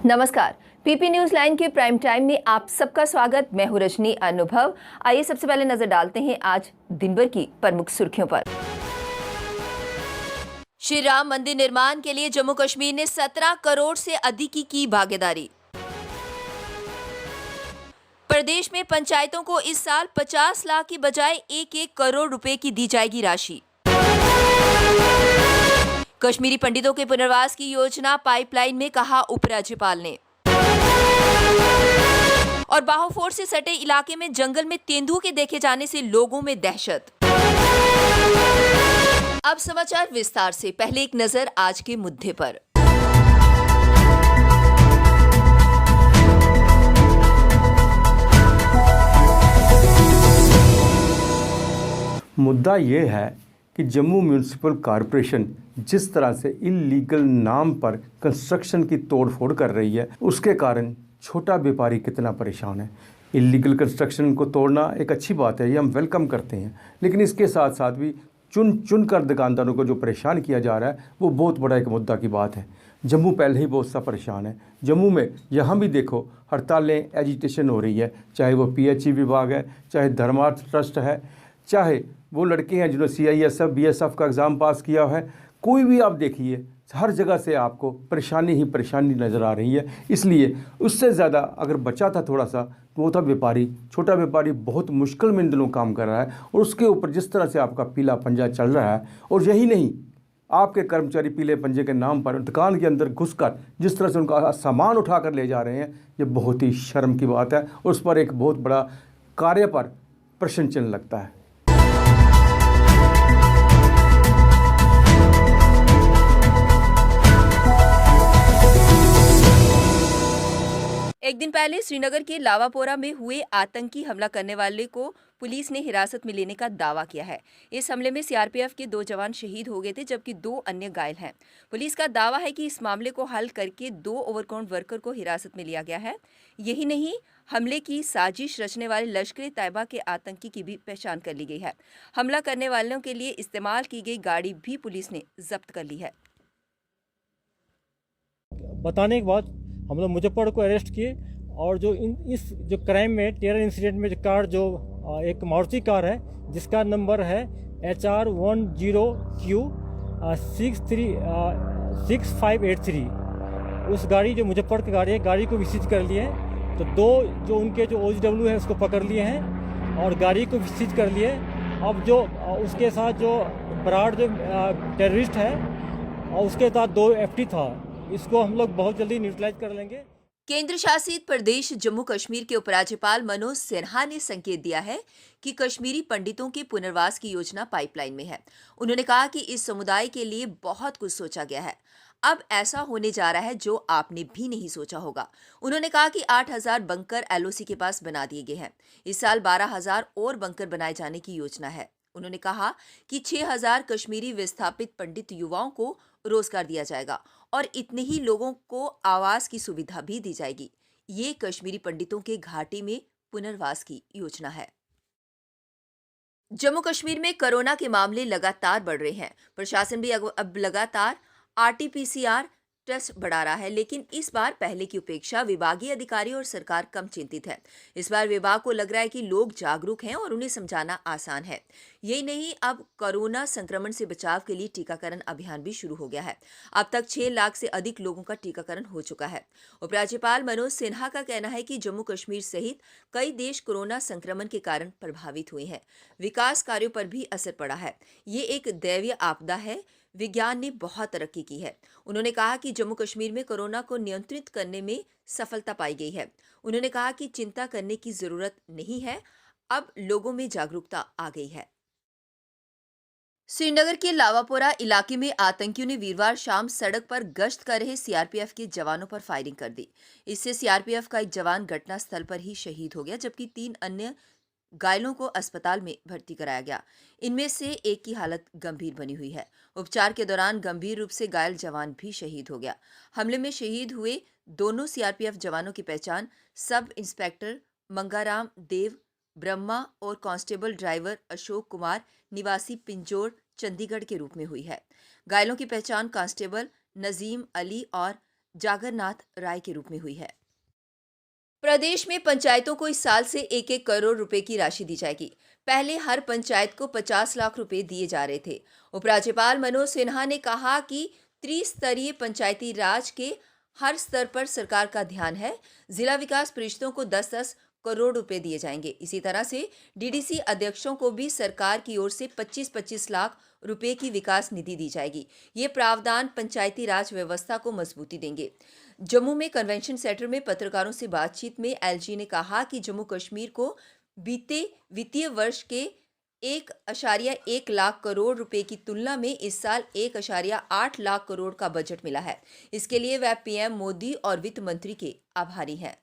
नमस्कार। PP news line के prime time में आप सबका स्वागत। मैं हूं रजनी अनुभव। आइए सबसे पहले नजर डालते हैं आज दिन भर की प्रमुख सुर्खियों पर। श्री राम मंदिर निर्माण के लिए जम्मू कश्मीर ने 17 करोड़ से अधिक की भागीदारी। प्रदेश में पंचायतों को इस साल 50 लाख की बजाय 1-1 करोड़ रुपए की दी जाएगी राशि। कश्मीरी पंडितों के पुनर्वास की योजना पाइपलाइन में, कहा उपराज्यपाल ने। और बाहोफोर से सटे इलाके में जंगल में तेंदुओं के देखे जाने से लोगों में दहशत। अब समाचार विस्तार से। पहले एक नजर आज के मुद्दे पर। मुद्दा ये है कि जम्मू म्यूनिसिपल कॉरपोरेशन जिस तरह से इल्लीगल नाम पर कंस्ट्रक्शन की तोड़फोड़ कर रही है, उसके कारण छोटा व्यापारी कितना परेशान है। इल्लीगल कंस्ट्रक्शन को तोड़ना एक अच्छी बात है, ये हम वेलकम करते हैं, लेकिन इसके साथ साथ भी चुन कर दुकानदारों को जो परेशान किया जा रहा है वो बहुत बड़ा एक मुद्दा की बात है। जम्मू पहले ही बहुत सा परेशान है। जम्मू में यहाँ भी देखो हड़तालें, एजिटेशन हो रही है, चाहे वो PHE विभाग है, चाहे धर्मार्थ ट्रस्ट है, चाहे वो लड़के हैं जिन्होंने CISF BSF का एग्ज़ाम पास किया है। कोई भी आप देखिए, हर जगह से आपको परेशानी ही परेशानी नज़र आ रही है। इसलिए उससे ज़्यादा अगर बचा था थोड़ा सा, तो वो था व्यापारी। छोटा व्यापारी बहुत मुश्किल में इन दिनों काम कर रहा है, और उसके ऊपर जिस तरह से आपका पीला पंजा चल रहा है, और यही नहीं, आपके कर्मचारी पीले पंजे के नाम पर दुकान के अंदर घुसकर जिस तरह से उनका सामान उठा कर ले जा रहे हैं, ये बहुत ही शर्म की बात है। उस पर एक बहुत बड़ा कार्य पर प्रश्न चिन्ह लगता है। एक दिन पहले श्रीनगर के लावापोरा में हुए आतंकी हमला करने वाले को पुलिस ने हिरासत में लेने का दावा किया है। इस हमले में CRPF के 2 जवान शहीद हो गए थे, जबकि 2 अन्य घायल हैं। पुलिस का दावा है कि इस मामले को हल करके 2 ओवरकाउंट वर्कर को हिरासत में लिया गया है। यही नहीं, हमले की साजिश रचने वाले लश्कर-ए-तैयबा के आतंकी की भी पहचान कर ली गई है। हमला करने वालों के लिए इस्तेमाल की गई गाड़ी भी पुलिस ने जब्त कर ली है। बताने के बाद हम लोग मुजफ्फर को अरेस्ट किए, और जो इस जो क्राइम में, टेरर इंसिडेंट में जो कार, जो एक मारुति कार है जिसका नंबर है HR10Q 6583, उस गाड़ी जो मुजफ्फर की गाड़ी है, गाड़ी को भी सीज कर लिए हैं। तो 2 जो उनके जो OGW है उसको पकड़ लिए हैं और गाड़ी को भी सीज कर लिए। अब जो उसके साथ जो बराड़ जो टेररिस्ट है, और उसके साथ 2 FT था, इसको हम लोग बहुत जल्दी न्यूट्रलाइज कर लेंगे। केंद्र शासित प्रदेश जम्मू कश्मीर के उपराज्यपाल मनोज सिन्हा ने संकेत दिया है कि कश्मीरी पंडितों के पुनर्वास की योजना पाइपलाइन में है। उन्होंने कहा कि इस समुदाय के लिए बहुत कुछ सोचा गया है। अब ऐसा होने जा रहा है जो आपने भी नहीं सोचा होगा। उन्होंने कहा कि 8,000 बंकर LOC के पास बना दिए गए हैं। इस साल 12,000 और बंकर बनाए जाने की योजना है। उन्होंने कहा कि 6,000 कश्मीरी विस्थापित पंडित युवाओं को रोजगार दिया जाएगा और इतने ही लोगों को आवास की सुविधा भी दी जाएगी। ये कश्मीरी पंडितों के घाटी में पुनर्वास की योजना है। जम्मू कश्मीर में कोरोना के मामले लगातार बढ़ रहे हैं। प्रशासन भी अब लगातार RT-PCR टेस्ट बढ़ा रहा है, लेकिन इस बार पहले की अपेक्षा विभागीय अधिकारी और सरकार कम चिंतित है। इस बार विभाग को लग रहा है कि लोग जागरूक हैं और उन्हें समझाना आसान है। यही नहीं, अब कोरोना संक्रमण से बचाव के लिए टीकाकरण अभियान भी शुरू हो गया है। अब तक 6 लाख से अधिक लोगों का टीकाकरण हो चुका है। उपराज्यपाल मनोज सिन्हा का कहना है कि जम्मू कश्मीर सहित कई देश कोरोना संक्रमण के कारण प्रभावित हुए हैं। विकास कार्यों पर भी असर पड़ा है। ये एक दैवीय आपदा है। विज्ञान ने बहुत तरक्की की है। उन्होंने कहा कि जम्मू कश्मीर में कोरोना को नियंत्रित करने में सफलता पाई गई है। उन्होंने कहा कि चिंता करने की जरूरत नहीं है, अब लोगों में जागरूकता आ गई है। श्रीनगर के लावापोरा इलाके में आतंकियों ने वीरवार शाम सड़क पर गश्त कर रहे CRPF के जवानों पर फायरिंग कर दी। इससे CRPF का एक जवान घटनास्थल पर ही शहीद हो गया, जबकि 3 अन्य घायलों को अस्पताल में भर्ती कराया गया। इनमें से एक की हालत गंभीर बनी हुई है। उपचार के दौरान गंभीर रूप से घायल जवान भी शहीद हो गया। हमले में शहीद हुए दोनों CRPF जवानों की पहचान सब इंस्पेक्टर मंगाराम देव ब्रह्मा और कांस्टेबल ड्राइवर अशोक कुमार निवासी पिंजौर चंडीगढ़ के रूप में हुई है। घायलों की पहचान कांस्टेबल नजीम अली और जागरनाथ राय के रूप में हुई है। प्रदेश में पंचायतों को इस साल से 1-1 करोड़ रुपए की राशि दी जाएगी। पहले हर पंचायत को 50 लाख रुपए दिए जा रहे थे। उपराज्यपाल मनोज सिन्हा ने कहा कि त्रिस्तरीय पंचायती राज के हर स्तर पर सरकार का ध्यान है। जिला विकास परिषदों को 10-10 करोड़ रुपए दिए जाएंगे। इसी तरह से डीडीसी अध्यक्षों को भी सरकार की ओर से 25-25 लाख रुपए की विकास निधि दी जाएगी। ये प्रावधान पंचायती राज व्यवस्था को मजबूती देंगे। जम्मू में कन्वेंशन सेंटर में पत्रकारों से बातचीत में एलजी ने कहा कि जम्मू कश्मीर को बीते वित्तीय वर्ष के 1.1 लाख करोड़ रुपए की तुलना में इस साल 1.8 लाख करोड़ का बजट मिला है। इसके लिए वह पीएम मोदी और वित्त मंत्री के आभारी हैं।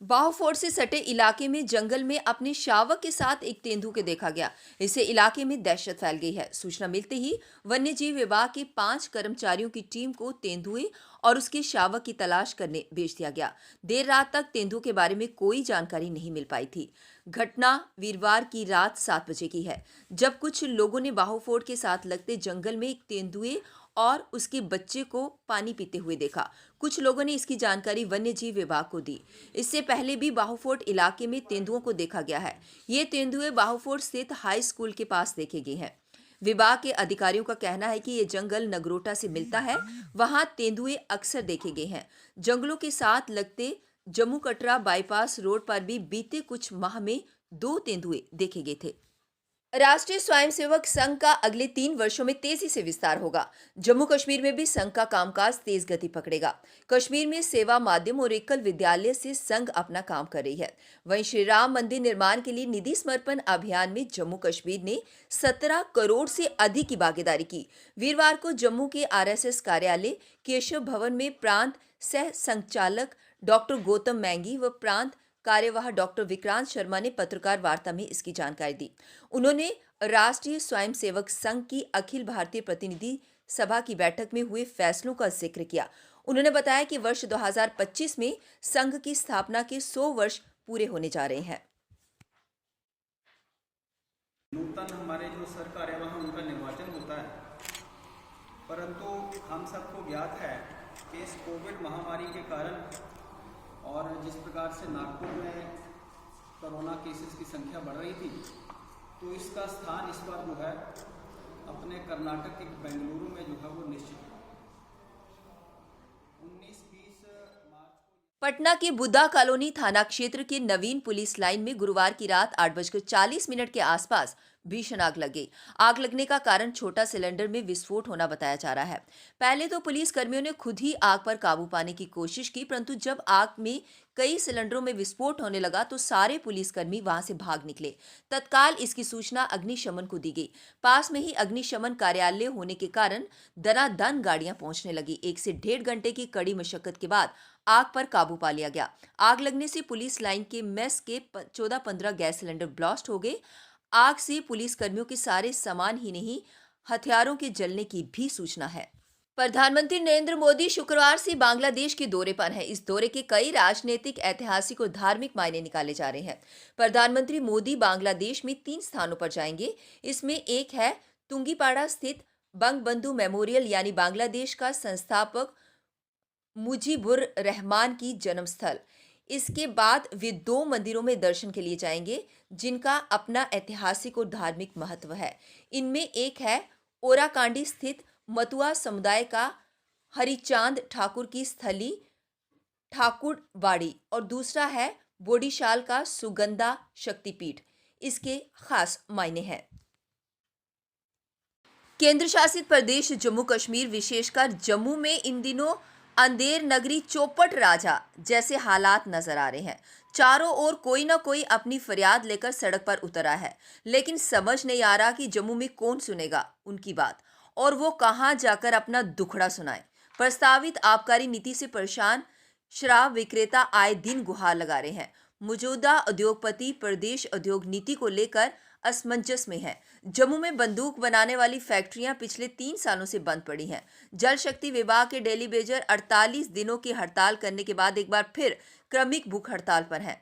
बाहुफोर्ड से सटे इलाके में जंगल में अपने शावक के साथ एक तेंदुआ देखा गया। इससे इलाके में दहशत फैल गई है। सूचना मिलते ही वन्यजीव विभाग के 5 कर्मचारियों की टीम को तेंदुए और उसके शावक की तलाश करने भेज दिया गया। देर रात तक तेंदुए के बारे में कोई जानकारी नहीं मिल पाई थी। घटना वीरवार की रात 7 बजे की है, जब कुछ लोगों ने बाहुफोर्ड के साथ लगते जंगल में एक तेंदुए और उसके बच्चे को पानी पीते हुए देखा। कुछ लोगों ने इसकी जानकारी वन्यजीव विभाग को दी। इससे पहले भी बाहुफोर्ड इलाके में तेंदुओं को देखा गया है। ये तेंदुए बाहुफोर्ड स्थित हाई स्कूल के पास देखे गए हैं। विभाग के अधिकारियों का कहना है कि ये जंगल नगरोटा से मिलता है। वहां तेंदुए अक्सर देखे गए हैं। जंगलों के साथ लगते जम्मू कटरा बाईपास रोड पर भी बीते कुछ माह में 2 तेंदुए देखे गए थे। राष्ट्रीय स्वयंसेवक संघ का अगले 3 वर्षों में तेजी से विस्तार होगा। जम्मू कश्मीर में भी संघ का कामकाज तेज गति पकड़ेगा। कश्मीर में सेवा माध्यम और एकल विद्यालय से संघ अपना काम कर रही है। वहीं श्री राम मंदिर निर्माण के लिए निधि समर्पण अभियान में जम्मू कश्मीर ने 17 करोड़ से अधिक की भागीदारी की। वीरवार को जम्मू के आरएसएस कार्यालय केशव भवन में प्रांत सह संचालक डॉक्टर गौतम मैंगी व प्रांत कार्यवाह डॉक्टर विक्रांत शर्मा ने पत्रकार वार्ता में इसकी जानकारी दी। उन्होंने राष्ट्रीय स्वयंसेवक संघ की अखिल भारतीय प्रतिनिधि सभा की बैठक में हुए फैसलों का जिक्र किया। उन्होंने बताया कि वर्ष 2025 में संघ की स्थापना के 100 वर्ष पूरे होने जा रहे हैं। नूतन हमारे जो सरकार है वहाँ उनका निर्वाचन होता है, परंतु हम सबको ज्ञात है कि इस कोविड महामारी के कारण और जिस प्रकार से नागपुर में कोरोना केसेस की संख्या बढ़ रही थी, तो इसका स्थान इस बार जो है अपने कर्नाटक के बेंगलुरु में जो है वो निश्चित है। 19-20 मार्च को पटना के बुद्धा कॉलोनी थाना क्षेत्र के नवीन पुलिस लाइन में गुरुवार की रात 8:40 के आसपास भीषण आग लग गई। आग लगने का कारण छोटा सिलेंडर में विस्फोट होना बताया जा रहा है। पहले तो पुलिस कर्मियों ने खुद ही आग पर काबू पाने की कोशिश की, परंतु जब आग में कई सिलेंडरों में विस्फोट होने लगा तो सारे पुलिसकर्मी वहां से भाग निकले। तत्काल इसकी सूचना अग्निशमन को दी गई। पास में ही अग्निशमन कार्यालय होने के कारण दनादन गाड़ियां पहुंचने लगी। 1 से 1.5 घंटे की कड़ी मशक्कत के बाद आग पर काबू पा लिया गया। आग लगने से पुलिस लाइन के मेस के 14-15 गैस सिलेंडर ब्लास्ट हो गए। आग से पुलिस कर्मियों के सारे सामान ही नहीं, हथियारों के जलने की भी सूचना है। प्रधानमंत्री नरेंद्र मोदी शुक्रवार से बांग्लादेश के दौरे पर हैं। इस दौरे के कई राजनीतिक, ऐतिहासिक और धार्मिक मायने निकाले जा रहे हैं। प्रधानमंत्री मोदी बांग्लादेश में 3 स्थानों पर जाएंगे। इसमें एक है तुंगीपाड़ा स्थित बंगबंधु मेमोरियल यानी बांग्लादेश का संस्थापक मुजीबुर रहमान की जन्मस्थल। इसके बाद वे 2 मंदिरों में दर्शन के लिए जाएंगे जिनका अपना ऐतिहासिक और धार्मिक महत्व है। इनमें एक है ओराकांडी स्थित मतुआ समुदाय का हरिचांद ठाकुर की स्थली ठाकुरवाड़ी और दूसरा है बोडीशाल का सुगंधा शक्तिपीठ। इसके खास मायने हैं। केंद्र शासित प्रदेश जम्मू कश्मीर, विशेषकर जम्मू में इन दिनों अंधेर नगरी चौपट राजा जैसे हालात नजर आ रहे हैं। चारों ओर कोई ना कोई अपनी फरियाद लेकर सड़क पर उतरा है, लेकिन समझ नहीं आ रहा कि जम्मू में कौन सुनेगा उनकी बात और वो कहां जाकर अपना दुखड़ा सुनाए। प्रस्तावित आबकारी नीति से परेशान शराब विक्रेता आए दिन गुहार लगा रहे हैं। मौजूदा उद्योगपति प्रदेश उद्योग नीति को लेकर असमंजस में है। जम्मू में बंदूक बनाने वाली फैक्ट्रियां पिछले 3 सालों से बंद पड़ी हैं। जल शक्ति विभाग के डेली बेजर 48 दिनों की हड़ताल करने के बाद एक बार फिर क्रमिक भूख हड़ताल पर हैं।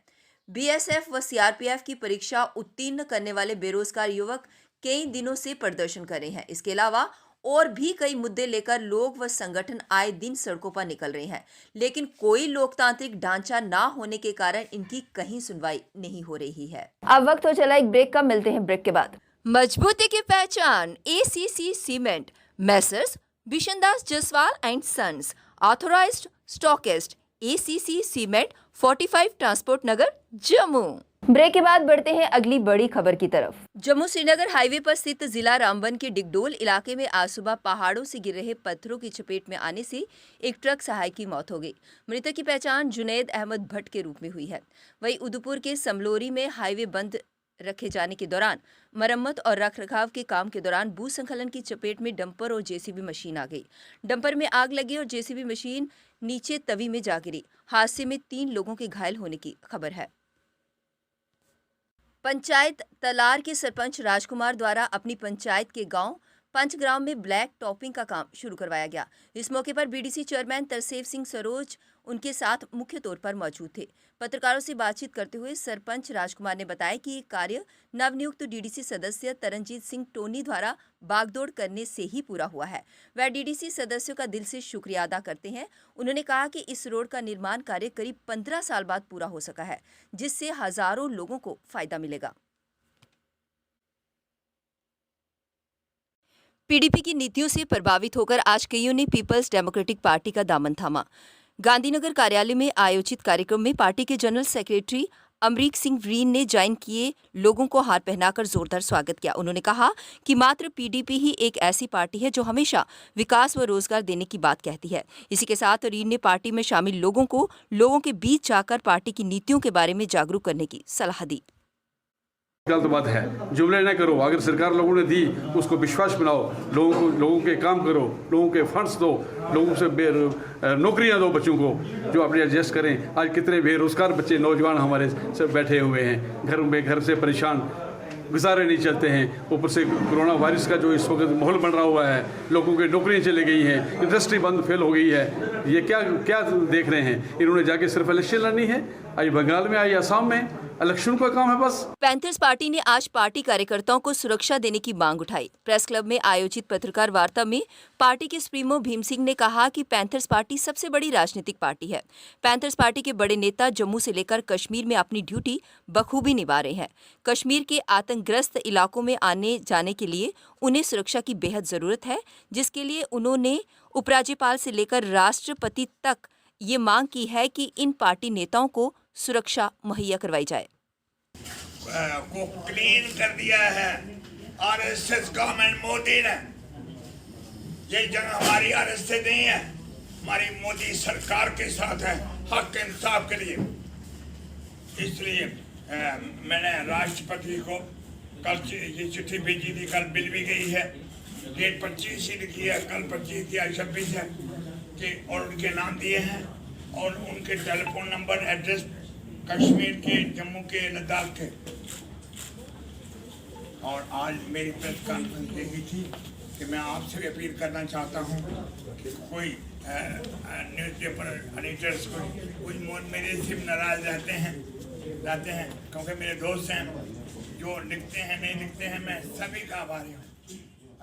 बीएसएफ व सीआरपीएफ की परीक्षा उत्तीर्ण करने वाले बेरोजगार युवक कई दिनों से प्रदर्शन कर रहे हैं। इसके अलावा और भी कई मुद्दे लेकर लोग व संगठन आए दिन सड़कों पर निकल रहे हैं, लेकिन कोई लोकतांत्रिक ढांचा ना होने के कारण इनकी कहीं सुनवाई नहीं हो रही है। अब वक्त हो चला एक ब्रेक का, मिलते हैं ब्रेक के बाद। मजबूती की पहचान ACC cement, Messrs Bishandas Jaswal and sons, authorised stockist, ACC cement, 45 transport Nagar, Jammu. Break के बाद बढ़ते हैं अगली बड़ी खबर की तरफ। जम्मू श्रीनगर हाईवे पर स्थित जिला रामबन के डिगडोल इलाके में आज सुबह पहाड़ों से गिर रहे पत्थरों की चपेट में आने से एक ट्रक सहायक की मौत हो गई। मृतक की पहचान जुनैद अहमद भट्ट के रूप में हुई है। वहीं उदयपुर के समलोरी में हाईवे बंद रखे जाने के दौरान मरम्मत और रखरखाव के काम के दौरान भूस्खलन की चपेट में डंपर और जेसीबी मशीन आ गई। डंपर में आग लगी और जेसीबी मशीन नीचे तवी में जा गिरी। हादसे में 3 लोगों के घायल होने की खबर है। पंचायत तलार के सरपंच राजकुमार द्वारा अपनी पंचायत के गांव पंचग्राम में ब्लैक टॉपिंग का काम शुरू करवाया गया। इस मौके पर बीडीसी चेयरमैन तरसेव सिंह सरोज उनके साथ मुख्य तौर पर मौजूद थे। पत्रकारों से बातचीत करते हुए सरपंच राजकुमार ने बताया कि ये कार्य नवनियुक्त डीडीसी सदस्य तरनजीत सिंह टोनी द्वारा बागदौड़ करने से ही पूरा हुआ है। वह डीडीसी सदस्यों का दिल से शुक्रिया अदा करते हैं। उन्होंने कहा कि इस रोड का निर्माण कार्य करीब 15 साल बाद पूरा हो सका है, जिससे हजारों लोगों को फायदा मिलेगा। पीडीपी की नीतियों से प्रभावित होकर आज कईयों ने पीपल्स डेमोक्रेटिक पार्टी का दामन थामा। गांधीनगर कार्यालय में आयोजित कार्यक्रम में पार्टी के जनरल सेक्रेटरी अमरीक सिंह व्रीन ने ज्वाइन किए लोगों को हार पहनाकर जोरदार स्वागत किया। उन्होंने कहा कि मात्र पीडीपी ही एक ऐसी पार्टी है जो हमेशा विकास व रोजगार देने की बात कहती है। इसी के साथ रीन ने पार्टी में शामिल लोगों को लोगों के बीच जाकर पार्टी की नीतियों के बारे में जागरूक करने की सलाह दी। गलत बात है, जुमले न करो। अगर सरकार लोगों ने दी उसको विश्वास बनाओ, लोगों के काम करो, लोगों के फंड्स दो, लोगों से नौकरियां दो बच्चों को जो अपने एडजस्ट करें। आज कितने बेरोजगार बच्चे नौजवान हमारे सब बैठे हुए हैं घर से परेशान, गुजारे नहीं चलते हैं। ऊपर से कोरोना वायरस का जो इस वक्त माहौल बन रहा हुआ है, लोगों की नौकरियां चली गई हैं, इंडस्ट्री बंद फेल हो गई है। ये क्या देख रहे हैं? इन्होंने जाके सिर्फ इलेक्शन लड़नी है। आज बंगाल में, आई असम में इलेक्शन का काम है बस। पैंथर्स पार्टी ने आज पार्टी कार्यकर्ताओं को सुरक्षा देने की मांग उठाई। प्रेस क्लब में आयोजित पत्रकार वार्ता में पार्टी के सुप्रीमो भीम सिंह ने कहा कि पैंथर्स पार्टी सबसे बड़ी राजनीतिक पार्टी है। पैंथर्स पार्टी के बड़े नेता जम्मू से लेकर कश्मीर में अपनी ड्यूटी बखूबी निभा रहे हैं। कश्मीर के आतंकग्रस्त इलाकों में आने जाने के लिए उन्हें सुरक्षा की बेहद जरूरत है, जिसके लिए उन्होंने उपराज्यपाल से लेकर राष्ट्रपति तक ये मांग की है कि इन पार्टी नेताओं को सुरक्षा मुहैया करवाई जाए। को क्लीन कर दिया है आरएसएस गवर्नमेंट मोदी ने। ये जगह हमारी आरएसएस नहीं है, हमारी मोदी सरकार के साथ है, हक इंसाफ के लिए। इसलिए मैंने राष्ट्रपति को कल ये चिट्ठी भेजी थी, कल बिल भी गई है। डेट 25 ही लिखी है, कल 25 या 26 है कि और उनके नाम दिए हैं और उनके टेलीफोन नंबर, एड्रेस कश्मीर के, जम्मू के, लद्दाख के। और आज मेरी प्रेस कॉन्फ्रेंस यही थी कि मैं आपसे भी अपील करना चाहता हूँ कि कोई न्यूज़पेपर एडिटर्स कोई मेरे से नाराज रहते हैं क्योंकि मेरे दोस्त हैं जो लिखते हैं, नहीं लिखते हैं, मैं सभी का आभारी हूँ।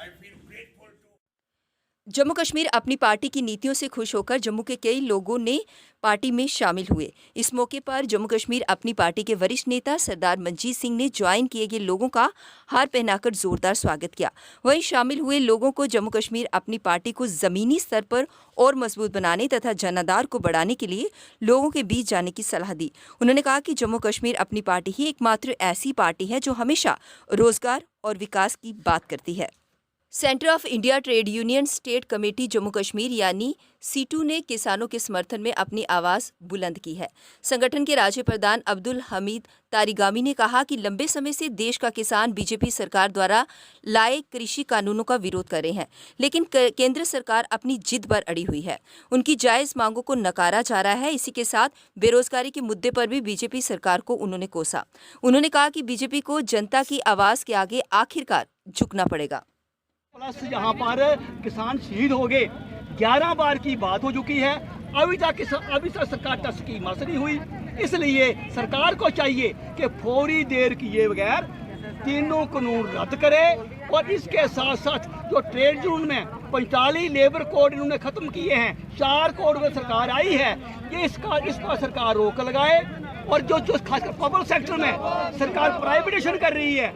I feel grateful to. Jammu Kashmir Apni party की नीतियों से खुश होकर जम्मू के कई लोगों ने पार्टी में शामिल हुए। इस मौके पर जम्मू कश्मीर अपनी पार्टी के वरिष्ठ नेता सरदार मंजीत सिंह ने ज्वाइन किए गए लोगों का हार पहनाकर जोरदार स्वागत किया। वहीं शामिल हुए लोगों को जम्मू कश्मीर अपनी पार्टी को जमीनी स्तर पर और मजबूत बनाने तथा जनाधार को बढ़ाने के लिए लोगों के बीच जाने की सलाह दी। उन्होंने कहा कि जम्मू कश्मीर अपनी पार्टी ही एकमात्र ऐसी पार्टी है जो हमेशा रोजगार और विकास की बात करती है। Centre of India trade union state committee Jammu Kashmir यानी सीटू ने किसानों के समर्थन में अपनी आवाज बुलंद की है। संगठन के राज्य प्रधान अब्दुल हमीद तारिगामी ने कहा कि लंबे समय से देश का किसान बीजेपी सरकार द्वारा लाए कृषि कानूनों का विरोध कर रहे हैं, लेकिन केंद्र सरकार अपनी जिद पर अड़ी हुई है। उनकी जायज मांगों को नकारा जा रहा है। इसी के साथ बेरोजगारी के मुद्दे पर भी बीजेपी सरकार को उन्होंने कोसा। उन्होंने कहा कि बीजेपी को जनता की आवाज के आगे आखिरकार झुकना पड़ेगा। प्लस यहाँ पर किसान शहीद हो गए, 11 बार की बात हो चुकी है, अभी तक सरकार टच की मस नहीं हुई। इसलिए सरकार को चाहिए कि फौरी देर किए बगैर तीनों कानून रद्द करे और इसके साथ साथ जो ट्रेड यूनियन में 45 लेबर कोड इन्होंने खत्म किए हैं, 4 कोड में सरकार आई है, ये इस पर सरकार रोक लगाए। और जो खासकर पब्लिक सेक्टर में सरकार प्राइवेटाइजेशन कर रही है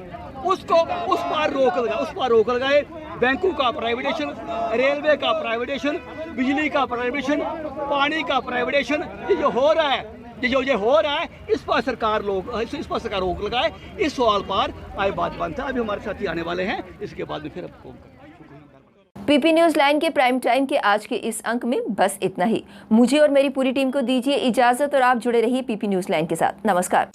उसको उस पर रोक लगाए। बैंकों का प्राइवेटाइजेशन, रेलवे का प्राइवेटाइजेशन, बिजली का प्राइवेटाइजेशन, पानी का प्राइवेटाइजेशन, ये जो हो रहा है इस पर सरकार रोक लगाए। इस सवाल पर आज बात बनता है। अभी हमारे साथी आने वाले हैं, इसके बाद में फिर आपको पीपी न्यूज़ लाइन के प्राइम टाइम के आज के इस अंक में बस इतना ही। मुझे और मेरी पूरी टीम को दीजिए इजाजत और आप जुड़े रहिए पीपी न्यूज़ लाइन के साथ। नमस्कार।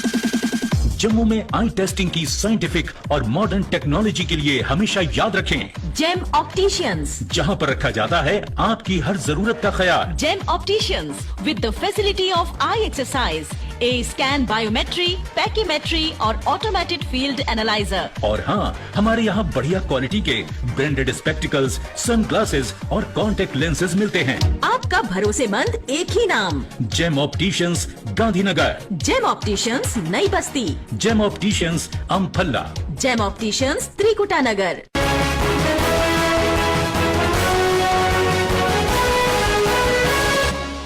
जम्मू में आई टेस्टिंग की साइंटिफिक और मॉडर्न टेक्नोलॉजी के लिए हमेशा याद रखें जेम ऑप्टिशियंस, जहां पर रखा जाता है आपकी हर जरूरत का ख्याल। Gem opticians with the facility of eye exercise, A scan, biometry, pachymetry और ऑटोमेटेड फील्ड एनालाइजर। और हाँ, हमारे यहाँ बढ़िया क्वालिटी के ब्रांडेड स्पेक्टिकल्स, सनग्लासेस और कॉन्टेक्ट लेंसेज मिलते हैं। आपका भरोसेमंद एक ही नाम, Gem opticians, Gandhinagar. Gem opticians, Nai Basti. Gem opticians, Amphalla. Gem opticians, Trikuta नगर।